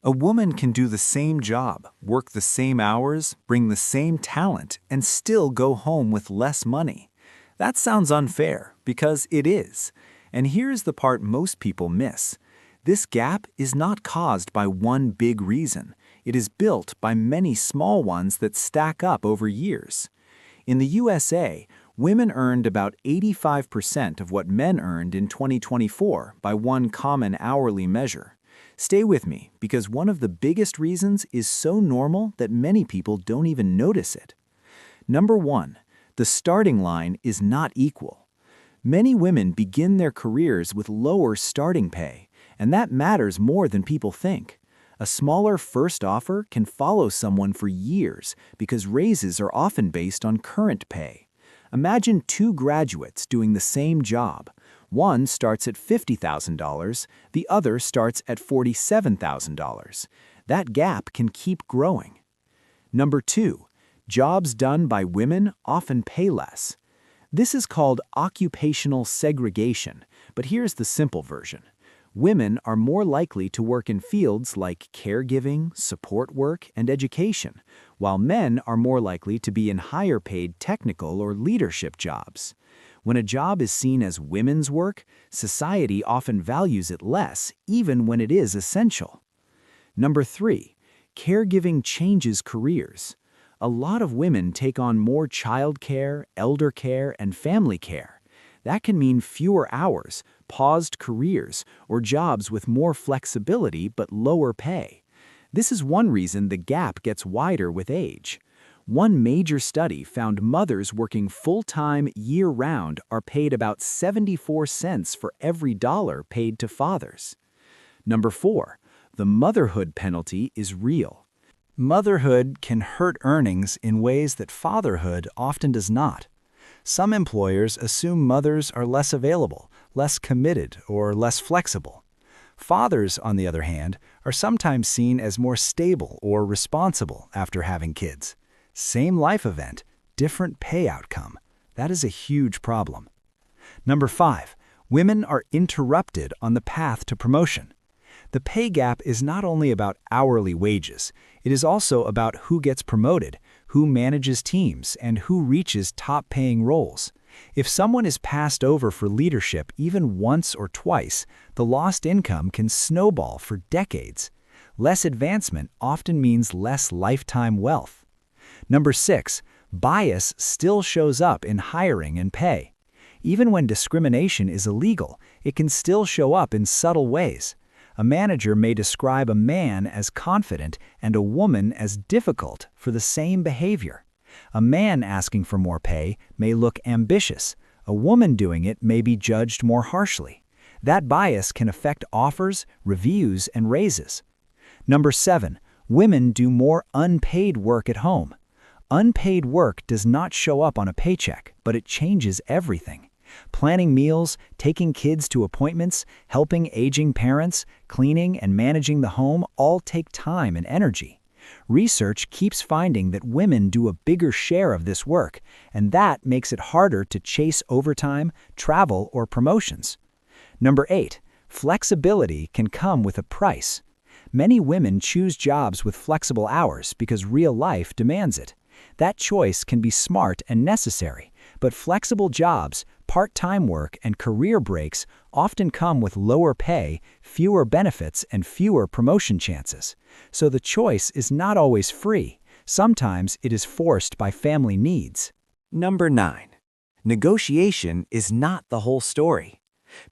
A woman can do the same job, work the same hours, bring the same talent, and still go home with less money. That sounds unfair, because it is. And here's the part most people miss. This gap is not caused by one big reason. It is built by many small ones that stack up over years. In the USA, women earned about 85% of what men earned in 2024 by one common hourly measure. Stay with me, because one of the biggest reasons is so normal that many people don't even notice it. Number 1, the starting line is not equal. Many women begin their careers with lower starting pay, and that matters more than people think. A smaller first offer can follow someone for years because raises are often based on current pay. Imagine two graduates doing the same job. One starts at $50,000, the other starts at $47,000. That gap can keep growing. Number 2, jobs done by women often pay less. This is called occupational segregation, but here's the simple version. Women are more likely to work in fields like caregiving, support work, and education, while men are more likely to be in higher-paid technical or leadership jobs. When a job is seen as women's work, society often values it less, even when it is essential. Number 3, caregiving changes careers. A lot of women take on more childcare, elder care, and family care. That can mean fewer hours, paused careers, or jobs with more flexibility but lower pay. This is one reason the gap gets wider with age. One major study found mothers working full-time year-round are paid about 74 cents for every dollar paid to fathers. Number 4, the motherhood penalty is real. Motherhood can hurt earnings in ways that fatherhood often does not. Some employers assume mothers are less available, less committed, or less flexible. Fathers, on the other hand, are sometimes seen as more stable or responsible after having kids. Same life event, different pay outcome. That is a huge problem. Number 5, women are interrupted on the path to promotion. The pay gap is not only about hourly wages, it is also about who gets promoted, who manages teams, and who reaches top-paying roles. If someone is passed over for leadership even once or twice, the lost income can snowball for decades. Less advancement often means less lifetime wealth. Number 6, bias still shows up in hiring and pay. Even when discrimination is illegal, it can still show up in subtle ways. A manager may describe a man as confident and a woman as difficult for the same behavior. A man asking for more pay may look ambitious. A woman doing it may be judged more harshly. That bias can affect offers, reviews, and raises. Number 7, women do more unpaid work at home. Unpaid work does not show up on a paycheck, but it changes everything. Planning meals, taking kids to appointments, helping aging parents, cleaning and managing the home all take time and energy. Research keeps finding that women do a bigger share of this work, and that makes it harder to chase overtime, travel, or promotions. Number 8, flexibility can come with a price. Many women choose jobs with flexible hours because real life demands it. That choice can be smart and necessary, but flexible jobs, part-time work, and career breaks often come with lower pay, fewer benefits, and fewer promotion chances. So the choice is not always free. Sometimes it is forced by family needs. Number 9. Negotiation is not the whole story.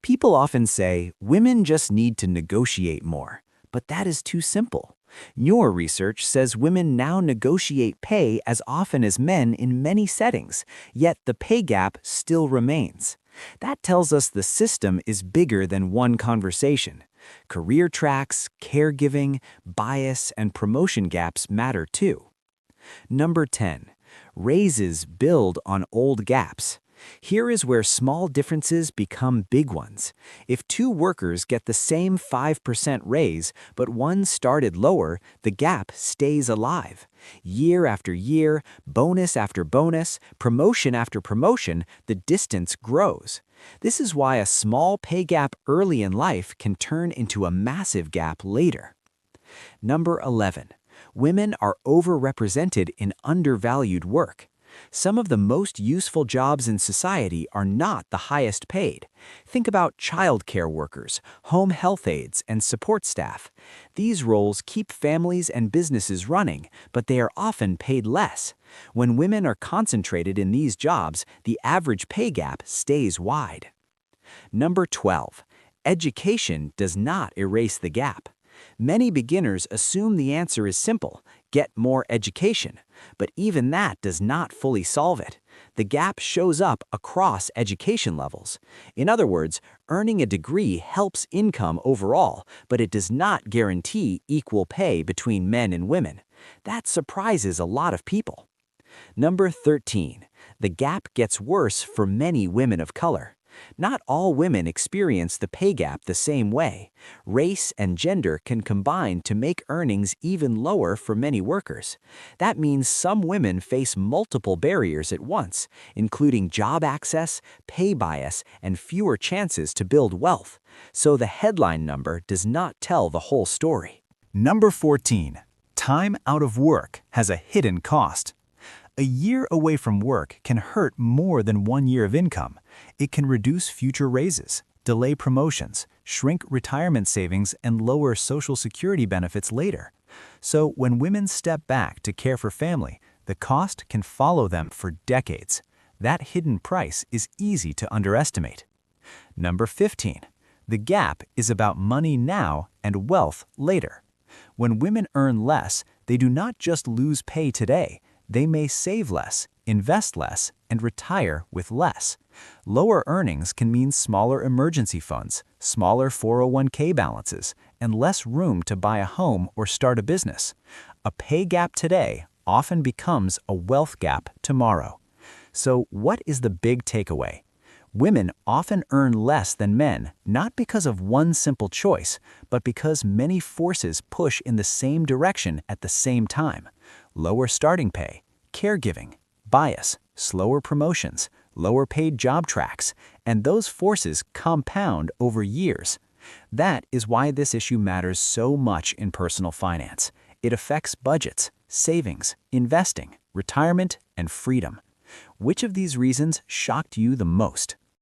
People often say women just need to negotiate more, but that is too simple. Your research says women now negotiate pay as often as men in many settings, yet the pay gap still remains. That tells us the system is bigger than one conversation. Career tracks, caregiving, bias, and promotion gaps matter too. Number 10. Raises build on old gaps. Here is where small differences become big ones. If two workers get the same 5% raise, but one started lower, the gap stays alive. Year after year, bonus after bonus, promotion after promotion, the distance grows. This is why a small pay gap early in life can turn into a massive gap later. Number 11. Women are overrepresented in undervalued work. Some of the most useful jobs in society are not the highest paid. Think about childcare workers, home health aides, and support staff. These roles keep families and businesses running, but they are often paid less. When women are concentrated in these jobs, the average pay gap stays wide. Number 12. Education does not erase the gap. Many beginners assume the answer is simple: get more education. But even that does not fully solve it. The gap shows up across education levels. In other words, earning a degree helps income overall, but it does not guarantee equal pay between men and women. That surprises a lot of people. Number 13. The gap gets worse for many women of color. Not all women experience the pay gap the same way. Race and gender can combine to make earnings even lower for many workers. That means some women face multiple barriers at once, including job access, pay bias, and fewer chances to build wealth. So the headline number does not tell the whole story. Number 14. Time out of work has a hidden cost. A year away from work can hurt more than 1 year of income. It can reduce future raises, delay promotions, shrink retirement savings, and lower Social Security benefits later. So when women step back to care for family, the cost can follow them for decades. That hidden price is easy to underestimate. Number 15. The gap is about money now and wealth later. When women earn less, they do not just lose pay today. They may save less, invest less, and retire with less. Lower earnings can mean smaller emergency funds, smaller 401k balances, and less room to buy a home or start a business. A pay gap today often becomes a wealth gap tomorrow. So what is the big takeaway? Women often earn less than men, not because of one simple choice, but because many forces push in the same direction at the same time. Lower starting pay, caregiving, bias, slower promotions, lower paid job tracks, and those forces compound over years. That is why this issue matters so much in personal finance. It affects budgets, savings, investing, retirement, and freedom. Which of these reasons shocked you the most?